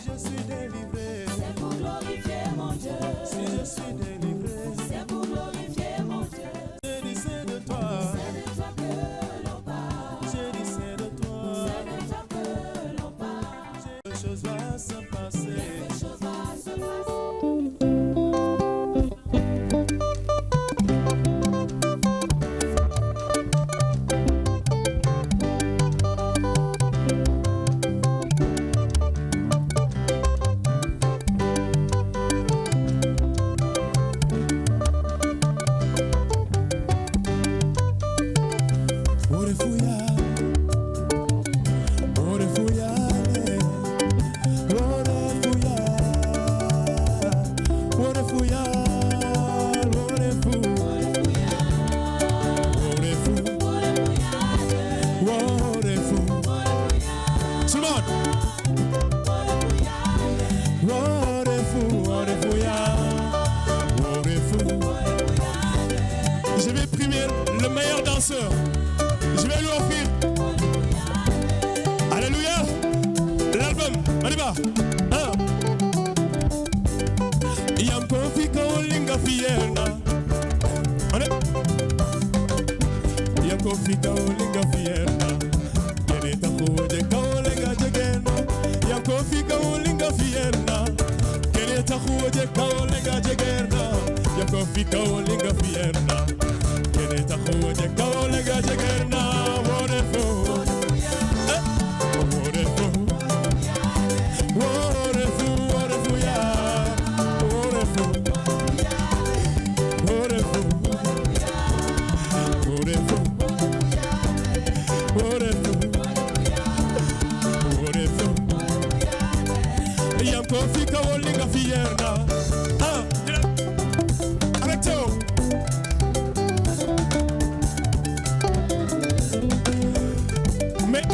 je suis délivré, c'est pour glorifier mon Dieu. si je suis délivré, C'est pour glorifier mon Dieu. j'ai dit c'est de toi, C'est de toi que l'on parle. j'ai dit c'est de toi, C'est de toi que l'on parle. quelque chose va se passer. Quelque chose va se passer. Je vais primer le meilleur danseur. Je vais lui offrir. Alléluia. L'album. On y va. Yam kofi kaolinga fiena. Yam kofi kaolinga fiena. Kene takuoje kaolinga jegena. Yam kofi kaolinga fiena. Kene takuoje kaolinga jegena. Yam kofi kaolinga fiena. Kene takuoje kaolinga jegena. Wonderful. Fika wolinga fierna. Avec toi. Mais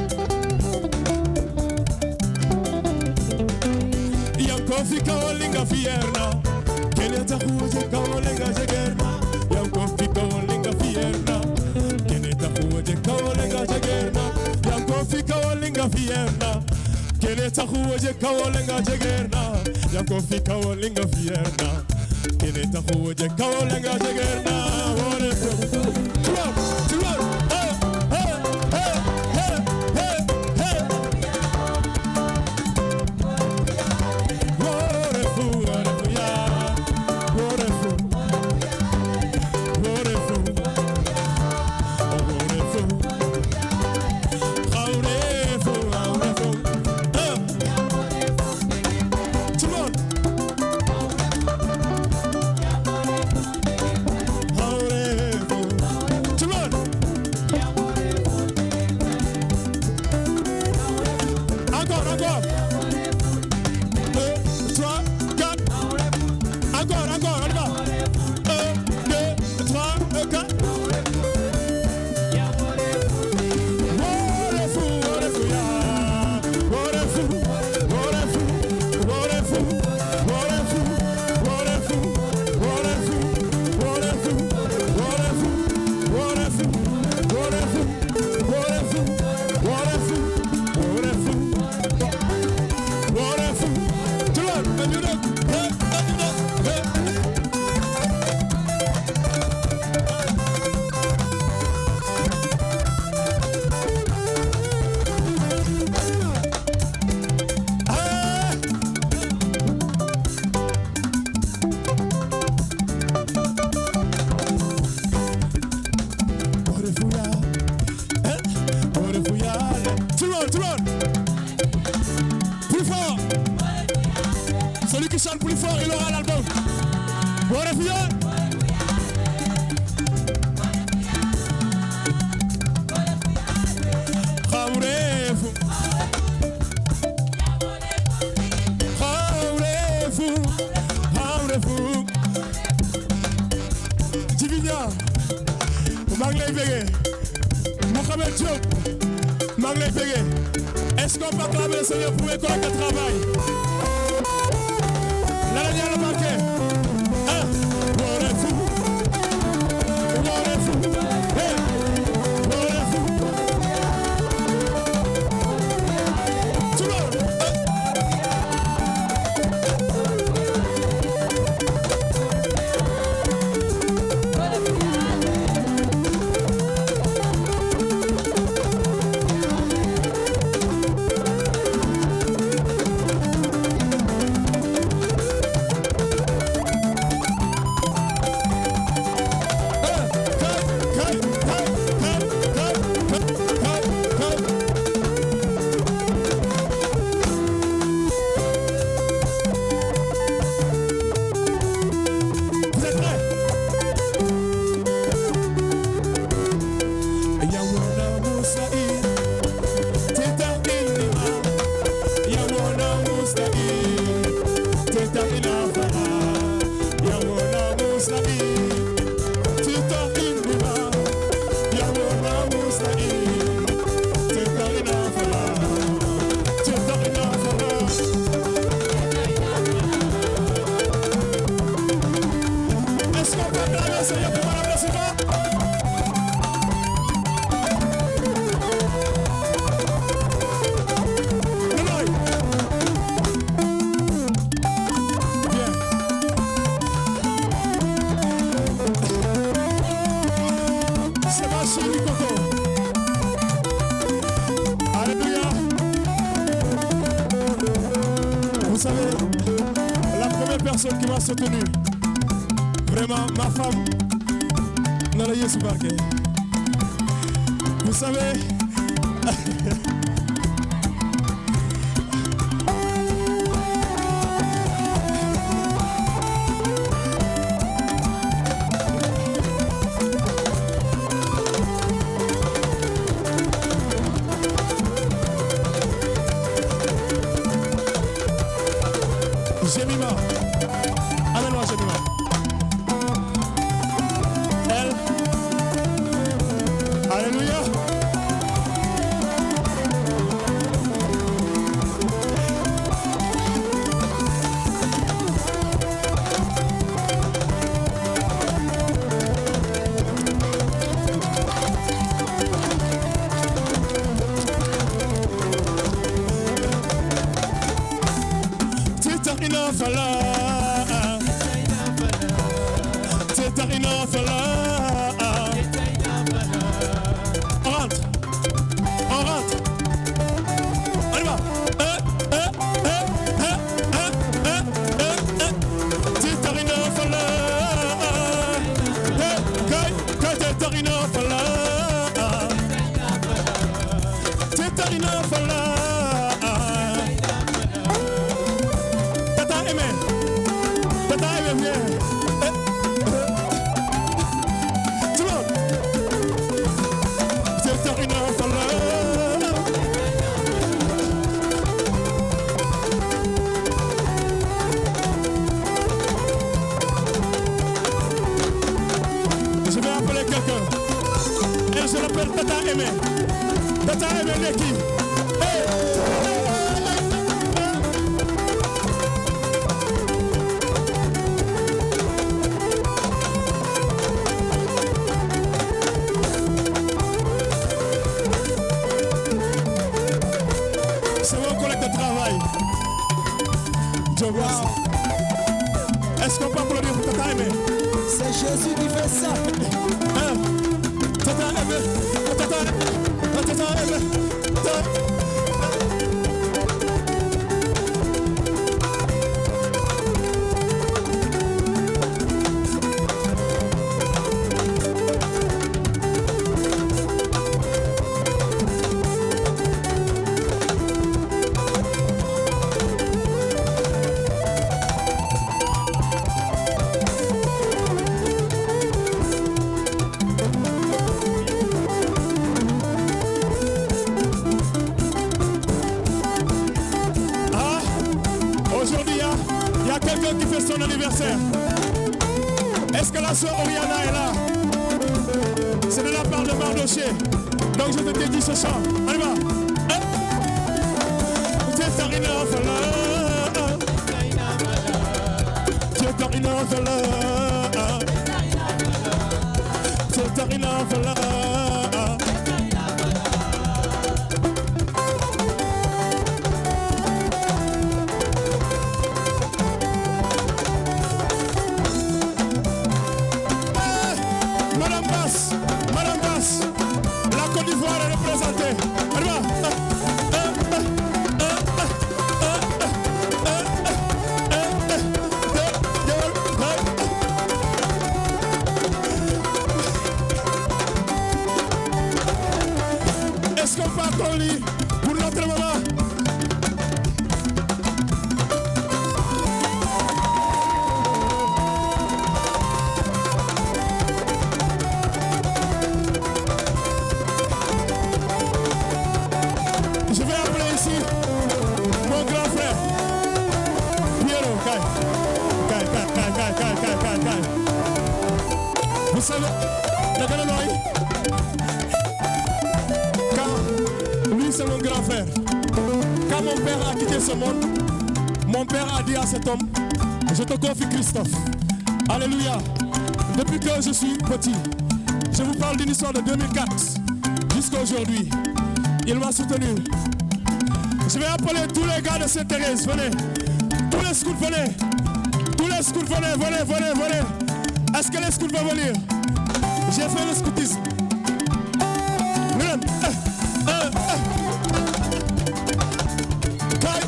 yam fika wolinga fierna. Kene takuoje kawolinga jegerna. Yam fika wolinga fierna. Kene takuoje kawolinga jegerna. Yam fika wolinga fierna. Kene takuoje kawolinga jegerna. Yam fika wolinga fierna. Kene takuoje kawolinga jegerna. Wonderful. Come on. Celui qui chante plus fort, il aura l'album. Bon Refu. Divina, maa ngi lay bëggee. Mohamed Diop, maa ngi lay bëggee. Est-ce qu'on peut acclamer le Seigneur pour mes collègues de travail? La dernière marquée. Refu. Hey. Refu. Tout le monde. Vous savez, la première personne qui m'a soutenu, vraiment ma femme, n'a rien sous parquet. Vous savez, Jemima, amène-moi Jemima. Elle, alléluia. On rentre. On y va. Je vais appeler quelqu'un. Et je l'appelle Tata Aimé. Tata Aimé Neki. C'est mon collègue de travail. Dieu merci. Est-ce qu'on peut applaudir pour Tata Aimé? C'est Jésus qui fait ça. Tata Aimé. Tata Aimé. Quelqu'un qui fait son anniversaire. Est-ce que la soeur Oriana est là? C'est de la part de Mardoché. Donc je te dédie ce chant. On y va. Madame Basse, la Côte d'Ivoire est représentée. On y va. Est-ce qu'on peut applaudir pour notre maman? Je vais appeler ici mon grand frère, Priere. Kai. Vous savez, quand lui c'est mon grand frère, quand mon père a quitté ce monde, mon père a dit à cet homme, je te confie Christophe. Alléluia. Depuis que je suis petit, je vous parle d'une histoire de 2004 jusqu'à aujourd'hui. Il m'a soutenu. Je vais appeler tous les gars de Sainte-Thérèse, venez. Tous les scouts, venez. Tous les scouts, venez. Est-ce que les scouts vont venir? J'ai fait le scoutisme. Kai,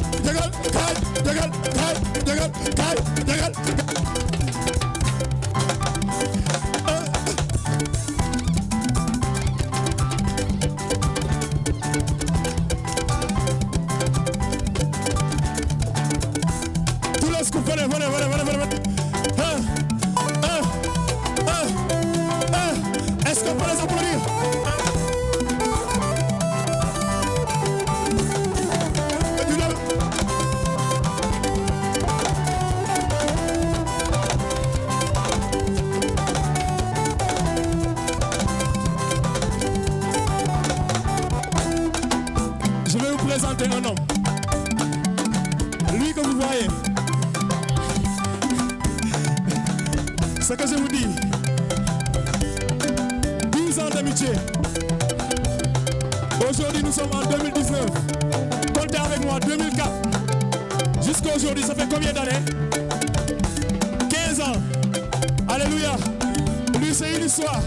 vais vous présenter un homme. Lui que vous voyez. Ce que je vous dis. 12 ans d'amitié. Aujourd'hui, nous sommes en 2019. Comptez avec moi, 2004. Jusqu'à aujourd'hui, ça fait combien d'années? 15 ans. Alléluia. Lui, c'est une histoire.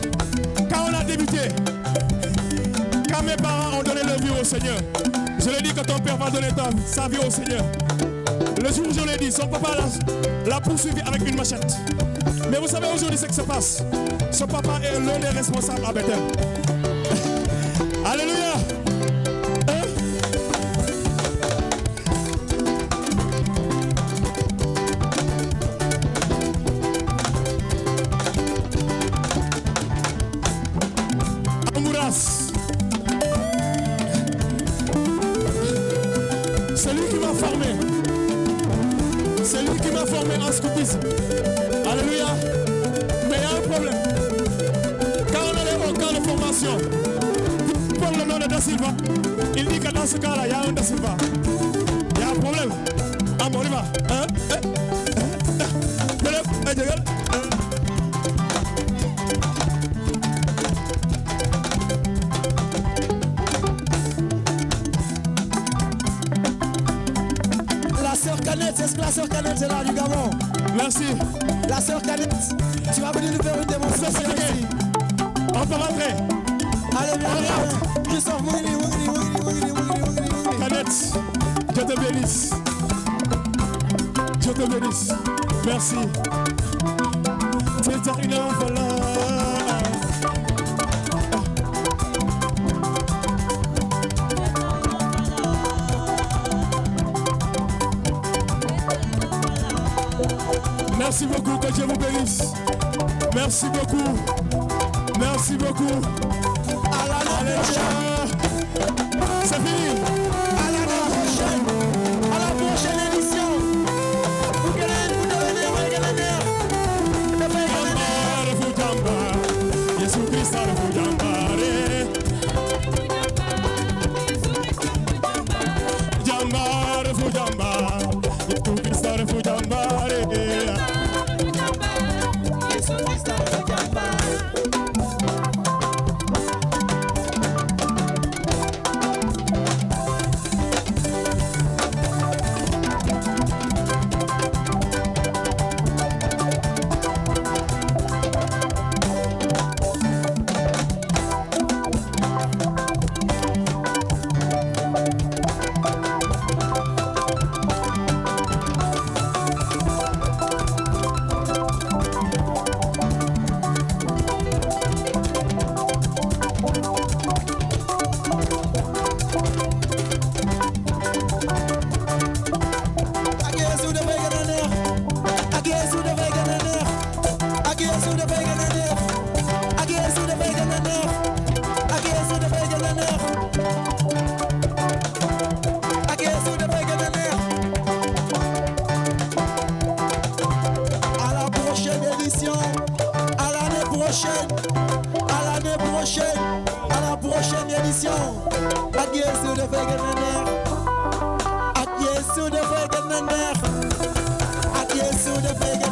Quand on a débuté, quand mes parents ont donné leur vie au Seigneur, je lui ai dit que ton père va donner sa vie au Seigneur. Le jour où je l'ai dit, son papa l'a poursuivi avec une machette. Mais vous savez aujourd'hui ce qui se passe. Son papa est l'un des responsables à Bethel. Alléluia. C'est lui qui m'a formé. C'est lui qui m'a formé en scoutisme. Alléluia. Mais il y a un problème. Quand on allait au camp de formation, pour le nom de DASYLVA, il dit que dans ce cas-là, il y a un DASYLVA. Il y a un problème. Ah bon, on y va. C'est la sœur Canette, c'est là du Gabon. Merci. La sœur Canette, tu vas venir nous faire une démonstration ici. On peut rentrer. Allez, viens. Christophe, Canette, je te bénisse. Je te bénisse. Merci. C'est une enfant là. Merci beaucoup, que Dieu vous bénisse. Merci beaucoup. Merci beaucoup. Alléluia. C'est fini. À la prochaine édition. Vous devenez Refu Jamba. Jésus Christ, Refu Jamba. Jamba, Refu Jamba. Jésus Christ, Refu Jamba. À la prochaine édition. Adieu sur le Véganer. Adieu sur le Véganer. Adieu sur le Véganer.